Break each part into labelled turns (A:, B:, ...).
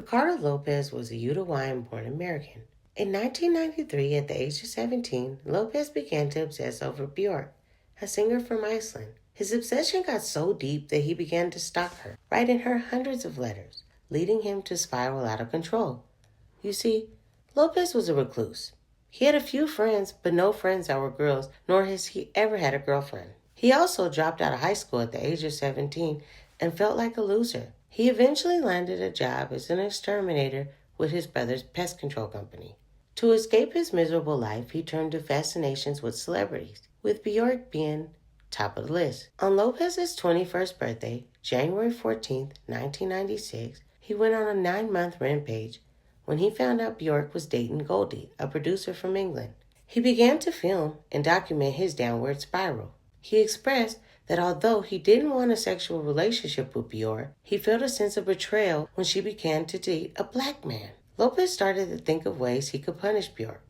A: Ricardo Lopez was a Uruguayan-born American. In 1993, at the age of 17, Lopez began to obsess over Björk, a singer from Iceland. His obsession got so deep that he began to stalk her, writing her hundreds of letters, leading him to spiral out of control. You see, Lopez was a recluse. He had a few friends, but no friends that were girls, nor has he ever had a girlfriend. He also dropped out of high school at the age of 17 and felt like a loser. He eventually landed a job as an exterminator with his brother's pest control company. To escape his miserable life, he turned to fascinations with celebrities, with Bjork being top of the list. On Lopez's 21st birthday, January 14, 1996, he went on a 9-month rampage when he found out Bjork was dating Goldie, a producer from England. He began to film and document his downward spiral. He expressed that although he didn't want a sexual relationship with Bjork, he felt a sense of betrayal when she began to date a black man. Lopez started to think of ways he could punish Bjork.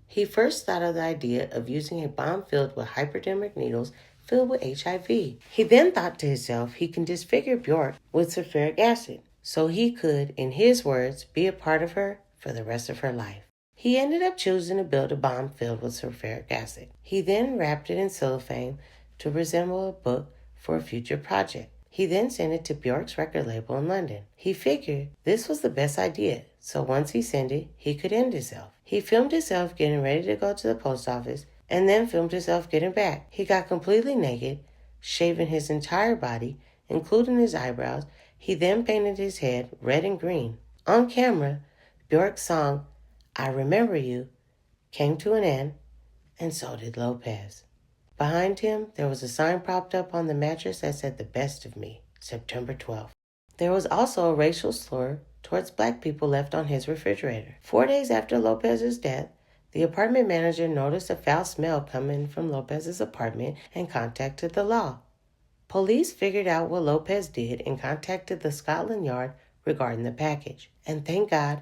A: He first thought of the idea of using a bomb filled with hypodermic needles filled with HIV. He then thought to himself he can disfigure Bjork with sulfuric acid, so he could, in his words, be a part of her for the rest of her life. He ended up choosing to build a bomb filled with sulfuric acid. He then wrapped it in cellophane to resemble a book for a future project. He then sent it to Bjork's record label in London. He figured this was the best idea, so once he sent it, he could end himself. He filmed himself getting ready to go to the post office and then filmed himself getting back. He got completely naked, shaving his entire body, including his eyebrows. He then painted his head red and green. On camera, Bjork's song, I Remember You, came to an end, and so did Lopez. Behind him, there was a sign propped up on the mattress that said, The Best of Me, September 12th. There was also a racial slur towards black people left on his refrigerator. 4 days after Lopez's death, the apartment manager noticed a foul smell coming from Lopez's apartment and contacted the law. Police figured out what Lopez did and contacted the Scotland Yard regarding the package. And thank God,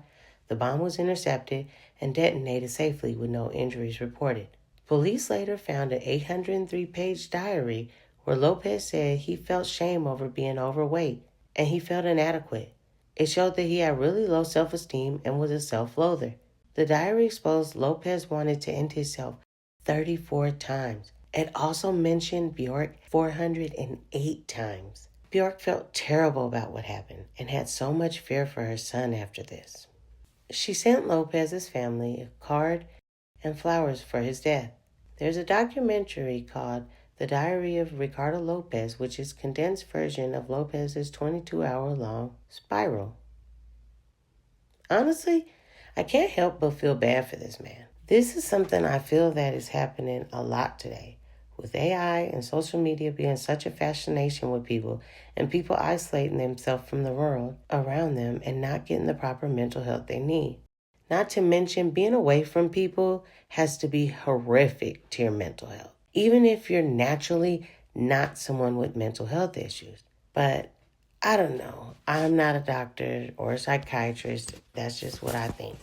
A: the bomb was intercepted and detonated safely with no injuries reported. Police later found an 803-page diary where Lopez said he felt shame over being overweight and he felt inadequate. It showed that he had really low self-esteem and was a self-loather. The diary exposed Lopez wanted to end himself 34 times. It also mentioned Bjork 408 times. Bjork felt terrible about what happened and had so much fear for her son after this. She sent Lopez's family a card and flowers for his death. There's a documentary called The Diary of Ricardo Lopez, which is a condensed version of Lopez's 22-hour-long spiral. Honestly, I can't help but feel bad for this man. This is something I feel that is happening a lot today. With AI and social media being such a fascination with people and people isolating themselves from the world around them and not getting the proper mental health they need. Not to mention being away from people has to be horrific to your mental health, even if you're naturally not someone with mental health issues. But I don't know. I'm not a doctor or a psychiatrist. That's just what I think.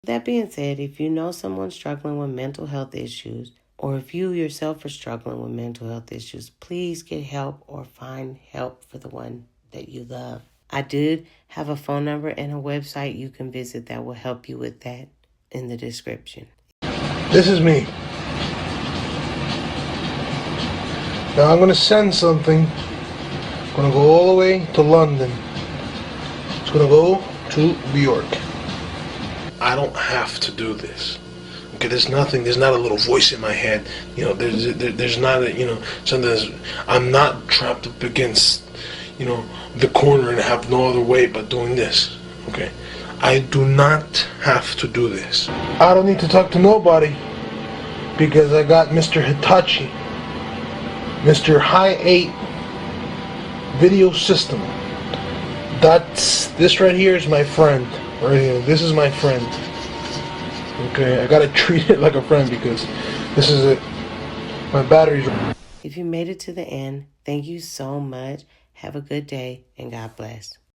A: That being said, if you know someone struggling with mental health issues, or if you yourself are struggling with mental health issues, please get help or find help for the one that you love. I did have a phone number and a website you can visit that will help you with that in the description.
B: This is me. Now I'm going to send something. I'm going to go all the way to London. It's going to go to Bjork. I don't have to do this. Okay, there's not a little voice in my head. There's not something I'm not trapped up against, the corner and have no other way but doing this. Okay, I do not have to do this. I don't need to talk to nobody because I got Mr. Hitachi, Mr. High 8 video system. This right here is my friend. Right here, this is my friend. Okay, I gotta treat it like a friend because this is it. My battery's...
A: If you made it to the end, thank you so much. Have a good day and God bless.